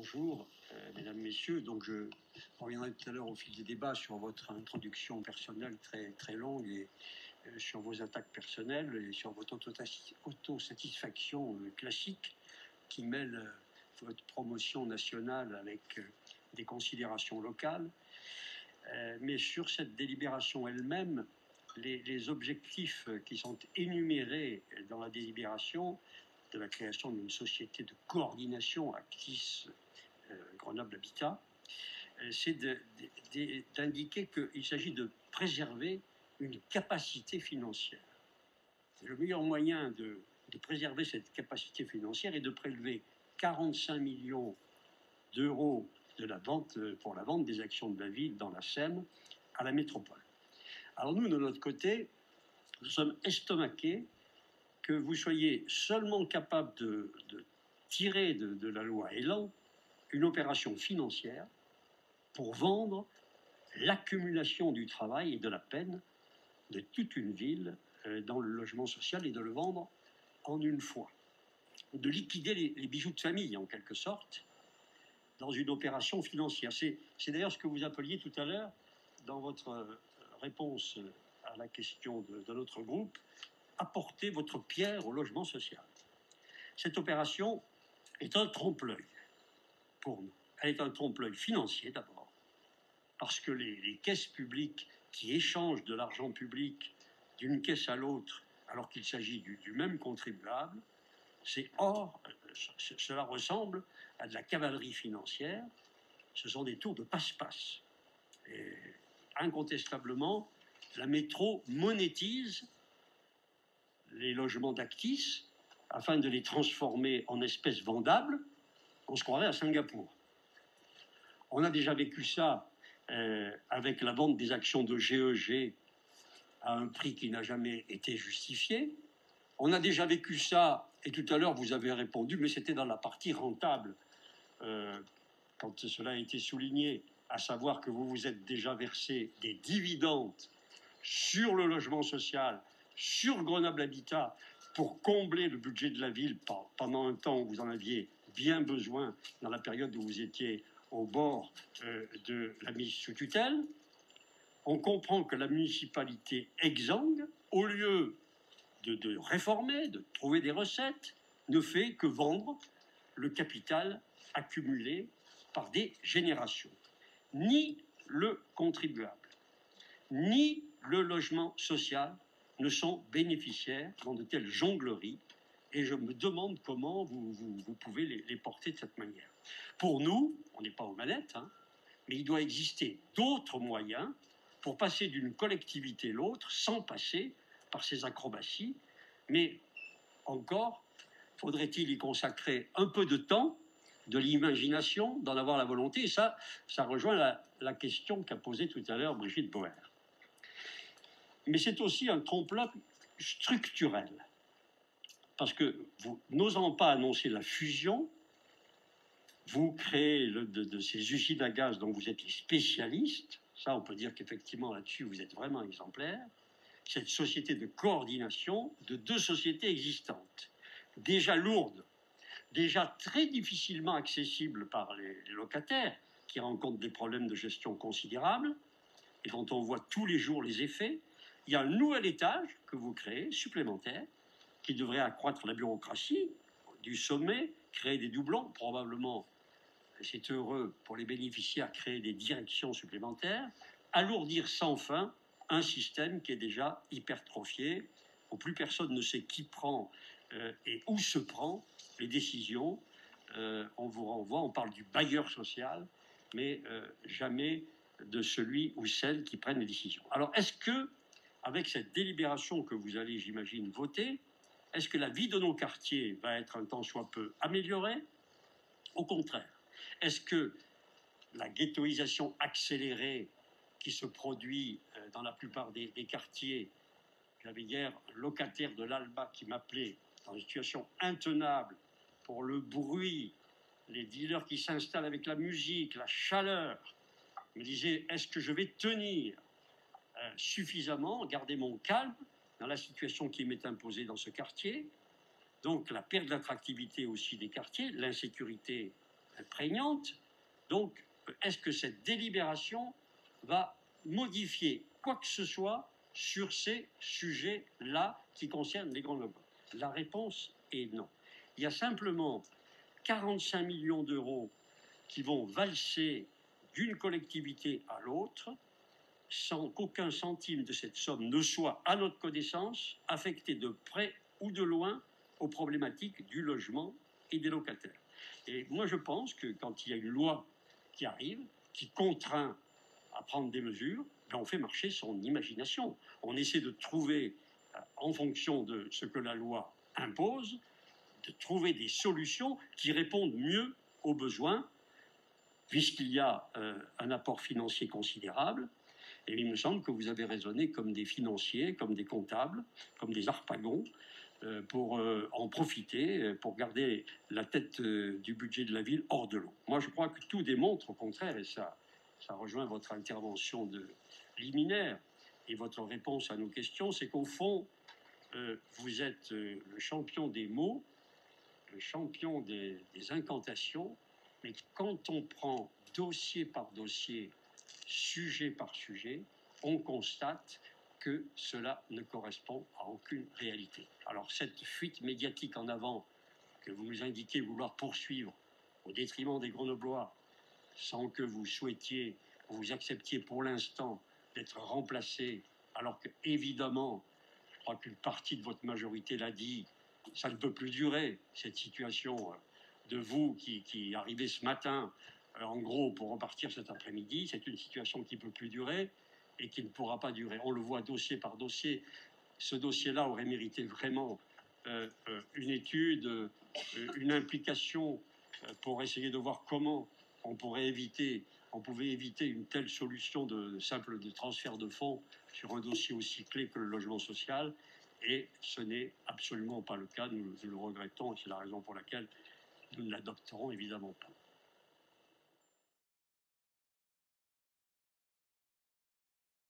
Bonjour, mesdames, messieurs. Donc, je reviendrai tout à l'heure au fil des débats sur votre introduction personnelle très longue et sur vos attaques personnelles et sur votre autosatisfaction classique qui mêle votre promotion nationale avec des considérations locales. Mais sur cette délibération elle-même, les objectifs qui sont énumérés dans la délibération de la création d'une société de coordination Actis Grenoble Habitat, c'est d'indiquer qu'il s'agit de préserver une capacité financière. Le meilleur moyen de préserver cette capacité financière est de prélever 45 millions d'euros pour la vente des actions de la ville dans la Seine à la métropole. Alors nous, de notre côté, nous sommes estomaqués que vous soyez seulement capable de tirer de la loi Elan une opération financière pour vendre l'accumulation du travail et de la peine de toute une ville dans le logement social et de le vendre en une fois. De liquider les bijoux de famille, en quelque sorte, dans une opération financière. C'est d'ailleurs ce que vous appeliez tout à l'heure, dans votre réponse à la question de notre groupe, apporter votre pierre au logement social. Cette opération est un trompe-l'œil pour nous. Elle est un trompe-l'œil financier d'abord, parce que les caisses publiques qui échangent de l'argent public d'une caisse à l'autre, alors qu'il s'agit du même contribuable, cela ressemble à de la cavalerie financière. Ce sont des tours de passe-passe. Et incontestablement, la métro monétise les logements d'Actis afin de les transformer en espèces vendables. On se croirait à Singapour. On a déjà vécu ça avec la vente des actions de GEG à un prix qui n'a jamais été justifié. On a déjà vécu ça, et tout à l'heure vous avez répondu, mais c'était dans la partie rentable, quand cela a été souligné, à savoir que vous vous êtes déjà versé des dividendes sur le logement social, sur Grenoble Habitat, pour combler le budget de la ville pendant un temps où vous en aviez bien besoin, dans la période où vous étiez au bord de la mise sous tutelle. On comprend que la municipalité exsangue, au lieu de réformer, de trouver des recettes, ne fait que vendre le capital accumulé par des générations. Ni le contribuable, ni le logement social ne sont bénéficiaires dans de telles jongleries, et je me demande comment vous pouvez les porter de cette manière. Pour nous, on n'est pas aux manettes, mais il doit exister d'autres moyens pour passer d'une collectivité à l'autre sans passer par ces acrobaties. Mais encore, faudrait-il y consacrer un peu de temps, de l'imagination, d'en avoir la volonté. Et ça rejoint la question qu'a posée tout à l'heure Brigitte Boer. Mais c'est aussi un trompe-l'œil structurel. Parce que vous n'osant pas annoncer la fusion, vous créez de ces usines à gaz dont vous êtes les spécialistes. Ça, on peut dire qu'effectivement, là-dessus, vous êtes vraiment exemplaire. Cette société de coordination de deux sociétés existantes, déjà lourdes, déjà très difficilement accessibles par les locataires, qui rencontrent des problèmes de gestion considérables, et dont on voit tous les jours les effets. Il y a un nouvel étage que vous créez, supplémentaire, qui devrait accroître la bureaucratie du sommet, créer des doublons, probablement, c'est heureux pour les bénéficiaires, créer des directions supplémentaires, alourdir sans fin un système qui est déjà hypertrophié, où plus personne ne sait qui prend et où se prend les décisions. On vous renvoie, on parle du bailleur social, mais jamais de celui ou celle qui prennent les décisions. Alors, est-ce que, avec cette délibération que vous allez, j'imagine, voter, est-ce que la vie de nos quartiers va être un tant soit peu améliorée? Au contraire. Est-ce que la ghettoisation accélérée qui se produit dans la plupart des quartiers, j'avais hier un locataire de l'Alba qui m'appelait dans une situation intenable pour le bruit, les dealers qui s'installent avec la musique, la chaleur, me disait, est-ce que je vais tenir suffisamment, garder mon calme dans la situation qui m'est imposée dans ce quartier? Donc la perte d'attractivité aussi des quartiers, l'insécurité prégnante. Donc, est-ce que cette délibération va modifier quoi que ce soit sur ces sujets-là qui concernent les grands logos? La réponse est non. Il y a simplement 45 millions d'euros qui vont valser d'une collectivité à l'autre sans qu'aucun centime de cette somme ne soit, à notre connaissance, affecté de près ou de loin aux problématiques du logement et des locataires. Et moi, je pense que quand il y a une loi qui arrive, qui contraint à prendre des mesures, ben on fait marcher son imagination. On essaie de trouver, en fonction de ce que la loi impose, de trouver des solutions qui répondent mieux aux besoins, puisqu'il y a un apport financier considérable. Et il me semble que vous avez raisonné comme des financiers, comme des comptables, comme des harpagons, pour en profiter, pour garder la tête du budget de la ville hors de l'eau. Moi, je crois que tout démontre, au contraire, et ça rejoint votre intervention liminaire et votre réponse à nos questions, c'est qu'au fond, vous êtes le champion des mots, le champion des incantations, mais quand on prend dossier par dossier, sujet par sujet, on constate que cela ne correspond à aucune réalité. Alors cette fuite médiatique en avant que vous nous indiquez vouloir poursuivre au détriment des Grenoblois, sans que vous souhaitiez, vous acceptiez pour l'instant d'être remplacé, alors que évidemment, je crois qu'une partie de votre majorité l'a dit, ça ne peut plus durer, cette situation de vous qui arrivez ce matin, en gros, pour repartir cet après-midi. C'est une situation qui ne peut plus durer et qui ne pourra pas durer. On le voit dossier par dossier. Ce dossier-là aurait mérité vraiment une étude, une implication pour essayer de voir comment on pouvait éviter une telle solution de transfert de fonds sur un dossier aussi clé que le logement social. Et ce n'est absolument pas le cas. Nous le regrettons et c'est la raison pour laquelle nous ne l'adopterons évidemment pas.